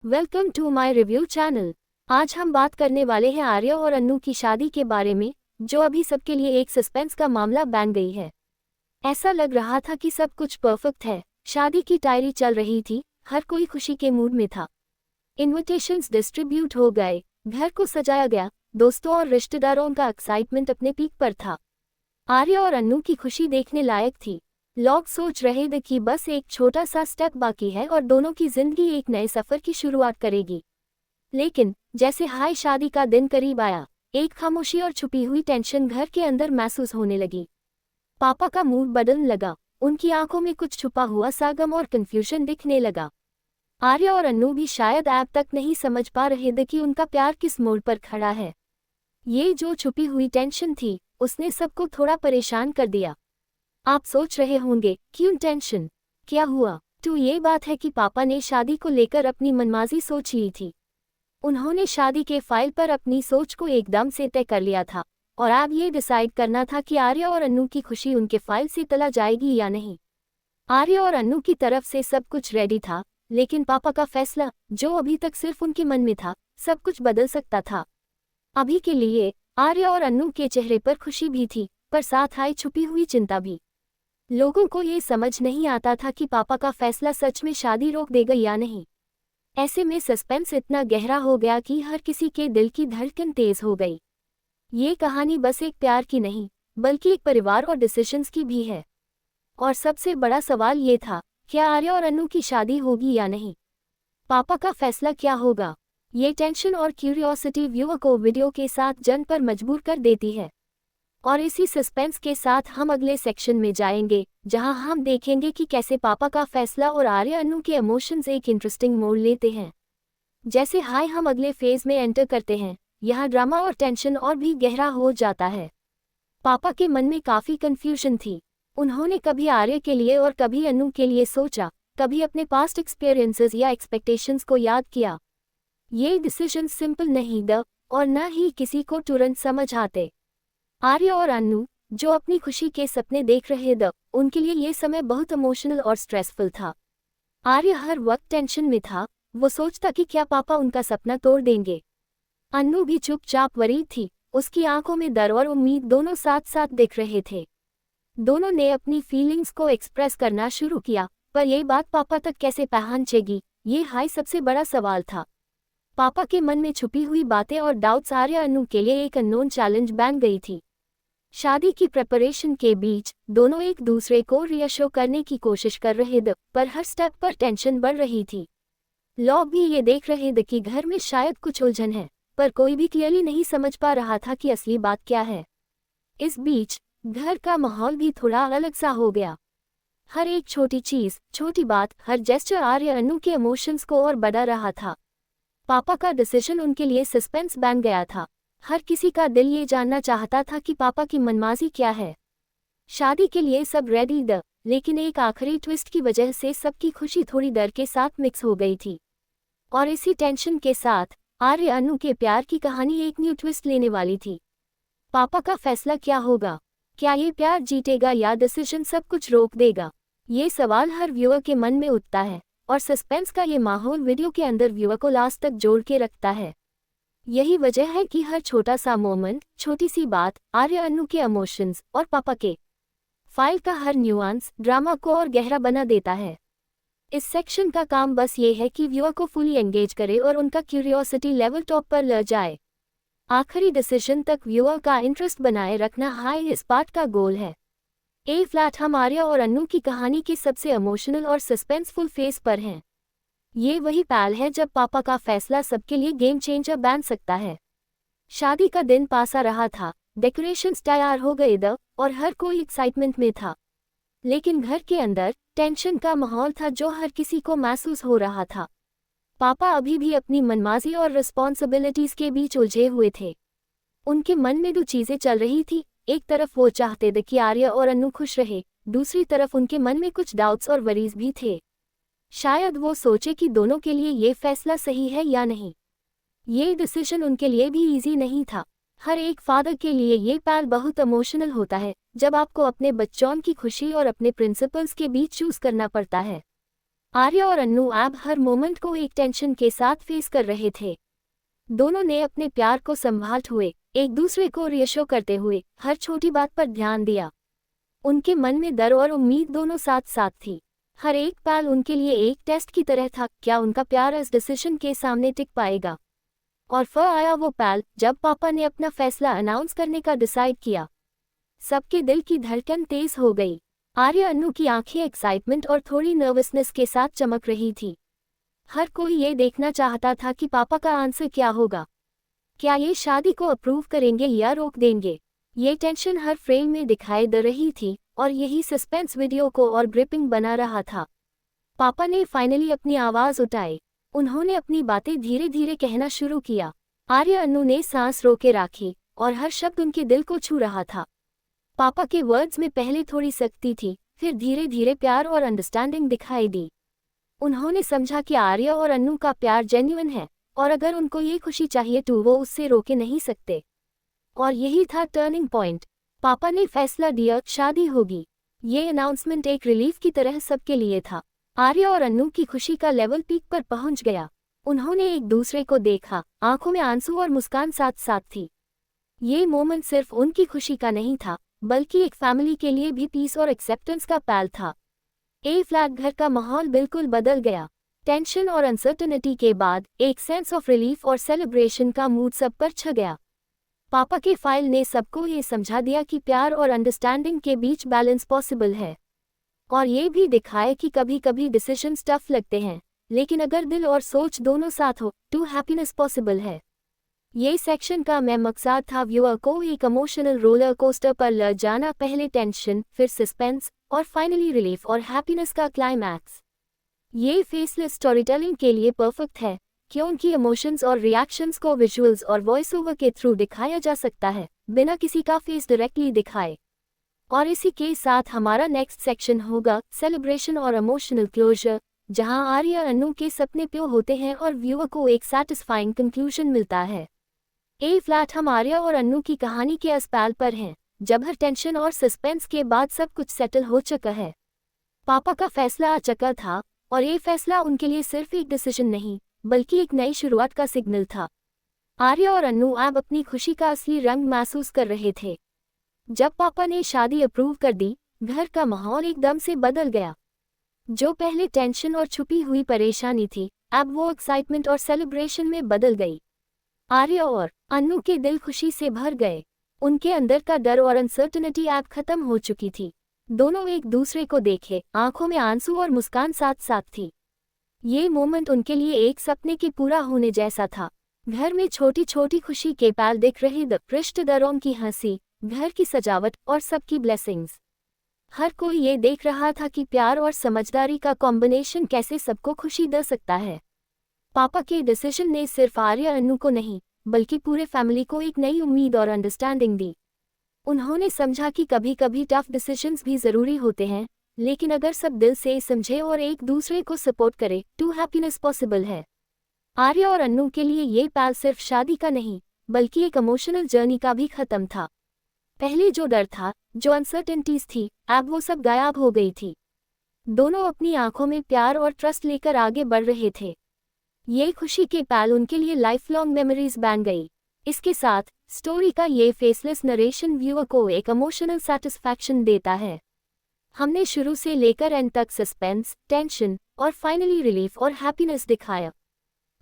Welcome to my review channel. आज हम बात करने वाले हैं आर्या और अन्नू की शादी के बारे में, जो अभी सबके लिए एक सस्पेंस का मामला बन गई है। ऐसा लग रहा था कि सब कुछ परफेक्ट है, शादी की तैयारी चल रही थी, हर कोई खुशी के मूड में था। इनविटेशंस डिस्ट्रीब्यूट हो गए, घर को सजाया गया, दोस्तों और रिश्तेदारों का एक्साइटमेंट अपने पीक पर था। आर्या और अन्नू की खुशी देखने लायक थी। लोग सोच रहे थे कि बस एक छोटा सा स्टेप बाकी है और दोनों की जिंदगी एक नए सफर की शुरुआत करेगी। लेकिन जैसे हाय शादी का दिन करीब आया, एक खामोशी और छुपी हुई टेंशन घर के अंदर महसूस होने लगी। पापा का मूड बदलने लगा, उनकी आंखों में कुछ छुपा हुआ सा गम और कंफ्यूजन दिखने लगा। आर्या और अन्नू भी शायद अब तक नहीं समझ पा रहे थे कि उनका प्यार किस मोड़ पर खड़ा है। ये जो छुपी हुई टेंशन थी, उसने सबको थोड़ा परेशान कर दिया। आप सोच रहे होंगे, क्यों टेंशन, क्या हुआ? तो ये बात है कि पापा ने शादी को लेकर अपनी मनमाजी सोच ली थी। उन्होंने शादी के फाइल पर अपनी सोच को एकदम से तय कर लिया था और अब ये डिसाइड करना था कि आर्या और अन्नू की खुशी उनके फाइल से तला जाएगी या नहीं। आर्या और अन्नू की तरफ से सब कुछ रेडी था, लेकिन पापा का फैसला, जो अभी तक सिर्फ उनके मन में था, सब कुछ बदल सकता था। अभी के लिए आर्या और अन्नू के चेहरे पर खुशी भी थी, पर साथ आई छुपी हुई चिंता भी। लोगों को ये समझ नहीं आता था कि पापा का फैसला सच में शादी रोक देगा या नहीं। ऐसे में सस्पेंस इतना गहरा हो गया कि हर किसी के दिल की धड़कन तेज हो गई। ये कहानी बस एक प्यार की नहीं, बल्कि एक परिवार और डिसीजंस की भी है। और सबसे बड़ा सवाल ये था, क्या आर्या और अन्नू की शादी होगी या नहीं? पापा का फैसला क्या होगा? ये टेंशन और क्यूरियोसिटी व्यूअर को वीडियो के साथ जन पर मजबूर कर देती है। और इसी सस्पेंस के साथ हम अगले सेक्शन में जाएंगे, जहां हम देखेंगे कि कैसे पापा का फैसला और आर्या अन्नू के इमोशंस एक इंटरेस्टिंग मोड़ लेते हैं। जैसे हाय हम अगले फेज में एंटर करते हैं, यहाँ ड्रामा और टेंशन और भी गहरा हो जाता है। पापा के मन में काफ़ी कन्फ्यूजन थी। उन्होंने कभी आर्या के लिए और कभी अन्नू के लिए सोचा, कभी अपने पास्ट एक्सपीरियंसेस या एक्सपेक्टेशंस को याद किया। ये डिसीजन सिंपल नहीं द और न ही किसी को तुरंत समझ आते। आर्या और अन्नू, जो अपनी खुशी के सपने देख रहे थे, उनके लिए ये समय बहुत इमोशनल और स्ट्रेसफुल था। आर्या हर वक्त टेंशन में था, वो सोचता कि क्या पापा उनका सपना तोड़ देंगे। अन्नू भी चुपचाप वरीड थी, उसकी आंखों में डर और उम्मीद दोनों साथ साथ दिख रहे थे। दोनों ने अपनी फीलिंग्स को एक्सप्रेस करना शुरू किया, पर यह बात पापा तक कैसे पहुंचेगी, ये हाई सबसे बड़ा सवाल था। पापा के मन में छुपी हुई बातें और डाउट्स आर्या अन्नू के लिए एक अननोन चैलेंज बन गई थी। शादी की प्रिपरेशन के बीच दोनों एक दूसरे को रियश्योर करने की कोशिश कर रहे थे, पर हर स्टेप पर टेंशन बढ़ रही थी। लोग भी ये देख रहे थे कि घर में शायद कुछ उलझन है, पर कोई भी क्लियरली नहीं समझ पा रहा था कि असली बात क्या है। इस बीच घर का माहौल भी थोड़ा अलग सा हो गया। हर एक छोटी चीज, छोटी बात, हर जेस्चर आर्या अन्नू के इमोशंस को और बढ़ा रहा था। पापा का डिसीजन उनके लिए सस्पेंस बन गया था। हर किसी का दिल ये जानना चाहता था कि पापा की मनमाजी क्या है। शादी के लिए सब रेडी द, लेकिन एक आखिरी ट्विस्ट की वजह से सबकी खुशी थोड़ी डर के साथ मिक्स हो गई थी। और इसी टेंशन के साथ आर्या अन्नू के प्यार की कहानी एक न्यू ट्विस्ट लेने वाली थी। पापा का फैसला क्या होगा? क्या ये प्यार जीतेगा या डिसीजन सब कुछ रोक देगा? ये सवाल हर व्यूअर के मन में उठता है, और सस्पेंस का ये माहौल वीडियो के अंदर व्यूअर को लास्ट तक जोड़ के रखता है। यही वजह है कि हर छोटा सा मोमेंट, छोटी सी बात, आर्या अन्नू के इमोशंस और पापा के फाइल का हर न्यूआंस ड्रामा को और गहरा बना देता है। इस सेक्शन का काम बस ये है कि व्यूअर को फुली एंगेज करे और उनका क्यूरियोसिटी लेवल टॉप पर ले जाए। आखिरी डिसीजन तक व्यूअर का इंटरेस्ट बनाए रखना हाई इस पार्ट का गोल है। ए फ्लैट हम आर्या और अन्नू की कहानी के सबसे इमोशनल और सस्पेंसफुल फेज पर हैं। ये वही पल है जब पापा का फैसला सबके लिए गेम चेंजर बन सकता है। शादी का दिन पास आ रहा था, डेकोरेशंस तैयार हो गए थे और हर कोई एक्साइटमेंट में था। लेकिन घर के अंदर टेंशन का माहौल था जो हर किसी को महसूस हो रहा था। पापा अभी भी अपनी मनमाजी और रिस्पॉन्सिबिलिटीज के बीच उलझे हुए थे। उनके मन में दो चीजें चल रही थी, एक तरफ वो चाहते थे कि आर्या और अन्नू खुश रहे, दूसरी तरफ उनके मन में कुछ डाउट्स और वरीज भी थे। शायद वो सोचे कि दोनों के लिए ये फैसला सही है या नहीं। ये डिसीजन उनके लिए भी इजी नहीं था। हर एक फादर के लिए ये पल बहुत इमोशनल होता है, जब आपको अपने बच्चों की खुशी और अपने प्रिंसिपल्स के बीच चूज करना पड़ता है। आर्या और अन्नू अब हर मोमेंट को एक टेंशन के साथ फेस कर रहे थे। दोनों ने अपने प्यार को संभालते हुए, एक दूसरे को रियशो करते हुए हर छोटी बात पर ध्यान दिया। उनके मन में डर और उम्मीद दोनों साथ साथ थी। हर एक पल उनके लिए एक टेस्ट की तरह था, क्या उनका प्यार इस डिसीजन के सामने टिक पाएगा। और फिर आया वो पल जब पापा ने अपना फैसला अनाउंस करने का डिसाइड किया। सबके दिल की धड़कन तेज हो गई। आर्या अन्नू की आंखें एक्साइटमेंट और थोड़ी नर्वसनेस के साथ चमक रही थी। हर कोई ये देखना चाहता था कि पापा का आंसर क्या होगा। क्या ये शादी को अप्रूव करेंगे या रोक देंगे। ये टेंशन हर फ्रेम में दिखाई दे रही थी और यही सस्पेंस वीडियो को और ग्रिपिंग बना रहा था। पापा ने फाइनली अपनी आवाज़ उठाई। उन्होंने अपनी बातें धीरे धीरे कहना शुरू किया। आर्या अन्नू ने सांस रोके रखी और हर शब्द उनके दिल को छू रहा था। पापा के वर्ड्स में पहले थोड़ी सख्ती थी, फिर धीरे धीरे प्यार और अंडरस्टैंडिंग दिखाई दी। उन्होंने समझा कि आर्या और अन्नू का प्यार जेन्युइन है और अगर उनको ये खुशी चाहिए तो वो उससे रोके नहीं सकते। और यही था टर्निंग पॉइंट। पापा ने फैसला दिया, शादी होगी। ये अनाउंसमेंट एक रिलीफ की तरह सबके लिए था। आर्या और अन्नू की खुशी का लेवल पीक पर पहुंच गया। उन्होंने एक दूसरे को देखा, आंखों में आंसू और मुस्कान साथ साथ थी। ये मोमेंट सिर्फ उनकी खुशी का नहीं था, बल्कि एक फैमिली के लिए भी पीस और एक्सेप्टेंस का पल था। ए फ्लैट घर का माहौल बिल्कुल बदल गया। टेंशन और अनसर्टेनिटी के बाद एक सेंस ऑफ रिलीफ और सेलिब्रेशन का मूड सब पर छा गया। पापा के फाइल ने सबको ये समझा दिया कि प्यार और अंडरस्टैंडिंग के बीच बैलेंस पॉसिबल है। और ये भी दिखाए कि कभी कभी डिसीजंस टफ लगते हैं, लेकिन अगर दिल और सोच दोनों साथ हो तो हैप्पीनेस पॉसिबल है। ये सेक्शन का मैं मकसद था व्यूअर को एक इमोशनल रोलर कोस्टर पर ले जाना, पहले टेंशन, फिर सस्पेंस और फाइनली रिलीफ और हैप्पीनेस का क्लाइमैक्स। ये फेसलेस स्टोरीटेलिंग के लिए परफेक्ट है, क्योंकि इमोशंस और रिएक्शंस को विजुअल्स और वॉइस ओवर के थ्रू दिखाया जा सकता है, बिना किसी का फेस डायरेक्टली दिखाए। और इसी के साथ हमारा नेक्स्ट सेक्शन होगा सेलिब्रेशन और इमोशनल क्लोजर, जहां आर्या अन्नू के सपने प्योर होते हैं और व्यूअर को एक सैटिस्फाइंग कंक्लूजन मिलता है। ए फ्लैट हम आर्या और अन्नू की कहानी के इस पल पर हैं, जब हर टेंशन और सस्पेंस के बाद सब कुछ सेटल हो चुका है। पापा का फैसला आ चुका था और ये फैसला उनके लिए सिर्फ एक डिसीजन नहीं, बल्कि एक नई शुरुआत का सिग्नल था। आर्या और अन्नू अब अपनी खुशी का असली रंग महसूस कर रहे थे। जब पापा ने शादी अप्रूव कर दी, घर का माहौल एकदम से बदल गया। जो पहले टेंशन और छुपी हुई परेशानी थी, अब वो एक्साइटमेंट और सेलिब्रेशन में बदल गई। आर्या और अन्नू के दिल खुशी से भर गए। उनके अंदर का डर और अनसर्टेनिटी अब खत्म हो चुकी थी। दोनों एक दूसरे को देखे, आंखों में आंसू और मुस्कान साथ साथ थी। ये मोमेंट उनके लिए एक सपने के पूरा होने जैसा था। घर में छोटी छोटी खुशी के पल दिख रहे, रिश्तेदारों की हंसी, घर की सजावट और सबकी ब्लेसिंग्स। हर कोई ये देख रहा था कि प्यार और समझदारी का कॉम्बिनेशन कैसे सबको खुशी दे सकता है। पापा के डिसीजन ने सिर्फ आर्या अन्नू को नहीं, बल्कि पूरे फैमिली को एक नई उम्मीद और अंडरस्टैंडिंग दी। उन्होंने समझा कि कभी कभी टफ डिसीजंस भी ज़रूरी होते हैं, लेकिन अगर सब दिल से समझे और एक दूसरे को सपोर्ट करे तो हैप्पीनेस पॉसिबल है। आर्या और अन्नू के लिए ये पल सिर्फ शादी का नहीं, बल्कि एक इमोशनल जर्नी का भी खत्म था। पहले जो डर था, जो अनसर्टेनिटीज थी, अब वो सब गायब हो गई थी। दोनों अपनी आंखों में प्यार और ट्रस्ट लेकर आगे बढ़ रहे थे। ये खुशी के पल उनके लिए लाइफ लॉन्ग मेमोरीज बन गई। इसके साथ स्टोरी का ये फेसलेस नरेशन व्यूअर को एक इमोशनल सेटिस्फैक्शन देता है। हमने शुरू से लेकर एंड तक सस्पेंस, टेंशन और फाइनली रिलीफ और हैप्पीनेस दिखाया।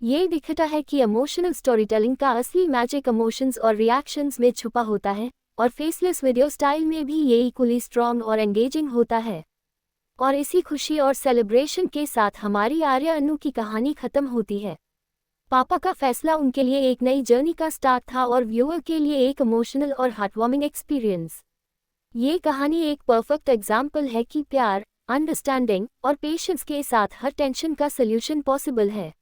ये दिखता है कि इमोशनल स्टोरीटेलिंग का असली मैजिक इमोशंस और रिएक्शंस में छुपा होता है, और फेसलेस वीडियो स्टाइल में भी ये इक्वली स्ट्रॉन्ग और एंगेजिंग होता है। और इसी खुशी और सेलिब्रेशन के साथ हमारी आर्या अन्नू की कहानी खत्म होती है। पापा का फैसला उनके लिए एक नई जर्नी का स्टार्ट था और व्यूअर के लिए एक इमोशनल और हार्टवार्मिंग एक्सपीरियंस। ये कहानी एक परफेक्ट एग्जाम्पल है कि प्यार, अंडरस्टैंडिंग और पेशेंस के साथ हर टेंशन का सल्यूशन पॉसिबल है।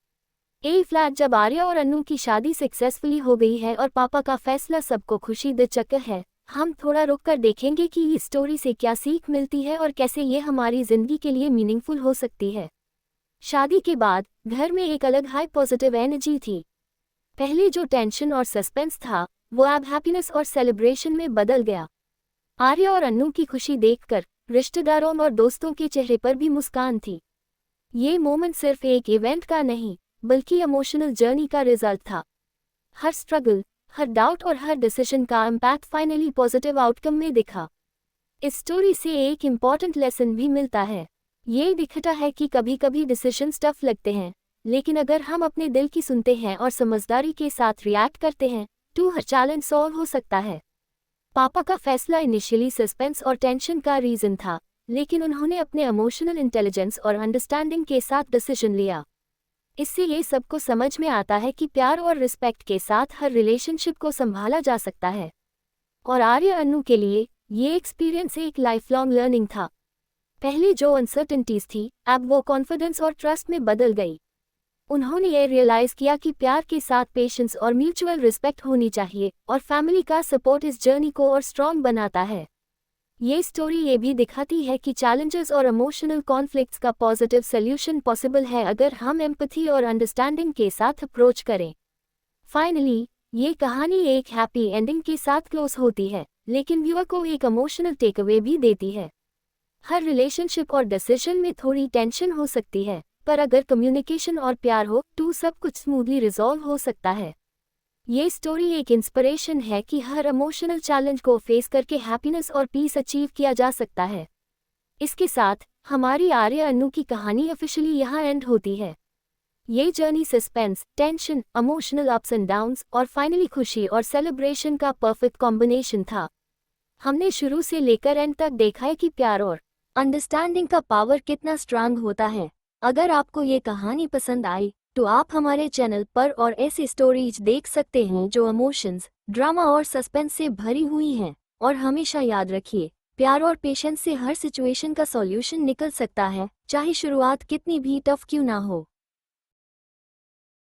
ए फ्लैट जब आर्या और अन्नू की शादी सक्सेसफुली हो गई है और पापा का फैसला सबको खुशी दे चुका है, हम थोड़ा रुककर देखेंगे कि इस स्टोरी से क्या सीख मिलती है और कैसे ये हमारी जिंदगी के लिए मीनिंगफुल हो सकती है। शादी के बाद घर में एक अलग हाई पॉजिटिव एनर्जी थी। पहले जो टेंशन और सस्पेंस था, वो अब हैप्पीनेस और सेलिब्रेशन में बदल गया। आर्या और अन्नू की खुशी देखकर रिश्तेदारों और दोस्तों के चेहरे पर भी मुस्कान थी। ये मोमेंट सिर्फ एक इवेंट का नहीं बल्कि इमोशनल जर्नी का रिजल्ट था। हर स्ट्रगल, हर डाउट और हर डिसीजन का इम्पैक्ट फाइनली पॉजिटिव आउटकम में दिखा। इस स्टोरी से एक इम्पॉर्टेंट लेसन भी मिलता है। ये दिखता है कि कभी कभी डिसीजंस टफ लगते हैं, लेकिन अगर हम अपने दिल की सुनते हैं और समझदारी के साथ रिएक्ट करते हैं तो हर चैलेंज सॉल्व हो सकता है। पापा का फैसला इनिशियली सस्पेंस और टेंशन का रीजन था, लेकिन उन्होंने अपने इमोशनल इंटेलिजेंस और अंडरस्टैंडिंग के साथ डिसीजन लिया। इससे ये सबको समझ में आता है कि प्यार और रिस्पेक्ट के साथ हर रिलेशनशिप को संभाला जा सकता है। और आर्य अन्नू के लिए ये एक्सपीरियंस एक लाइफ लॉन्ग लर्निंग था। पहले जो अनसर्टेनिटीज थी अब वो कॉन्फिडेंस और ट्रस्ट में बदल गई। उन्होंने ये रियलाइज किया कि प्यार के साथ पेशेंस और म्यूचुअल रिस्पेक्ट होनी चाहिए और फैमिली का सपोर्ट इस जर्नी को और स्ट्रॉन्ग बनाता है। ये स्टोरी ये भी दिखाती है कि चैलेंजेस और इमोशनल कॉन्फ्लिक्ट्स का पॉजिटिव सॉल्यूशन पॉसिबल है अगर हम एम्पैथी और अंडरस्टैंडिंग के साथ अप्रोच करें। फाइनली ये कहानी एक हैप्पी एंडिंग के साथ क्लोज होती है, लेकिन व्यूअर को एक इमोशनल टेकअवे भी देती है। हर रिलेशनशिप और डिसीजन में थोड़ी टेंशन हो सकती है, पर अगर कम्युनिकेशन और प्यार हो तो सब कुछ स्मूथली रिजॉल्व हो सकता है। ये स्टोरी एक इंस्पिरेशन है कि हर इमोशनल चैलेंज को फेस करके हैप्पीनेस और पीस अचीव किया जा सकता है। इसके साथ हमारी आर्य अन्नू की कहानी ऑफिशियली यहाँ एंड होती है। ये journey suspense, tension, emotional ups and downs और फाइनली खुशी और सेलिब्रेशन का परफेक्ट कॉम्बिनेशन था। हमने शुरू से लेकर एंड तक देखा है कि प्यार और अंडरस्टैंडिंग का पावर कितना स्ट्रांग होता है। अगर आपको ये कहानी पसंद आई तो आप हमारे चैनल पर और ऐसी स्टोरीज देख सकते हैं जो इमोशंस, ड्रामा और सस्पेंस से भरी हुई हैं। और हमेशा याद रखिए, प्यार और पेशेंस से हर सिचुएशन का सॉल्यूशन निकल सकता है, चाहे शुरुआत कितनी भी टफ क्यों ना हो।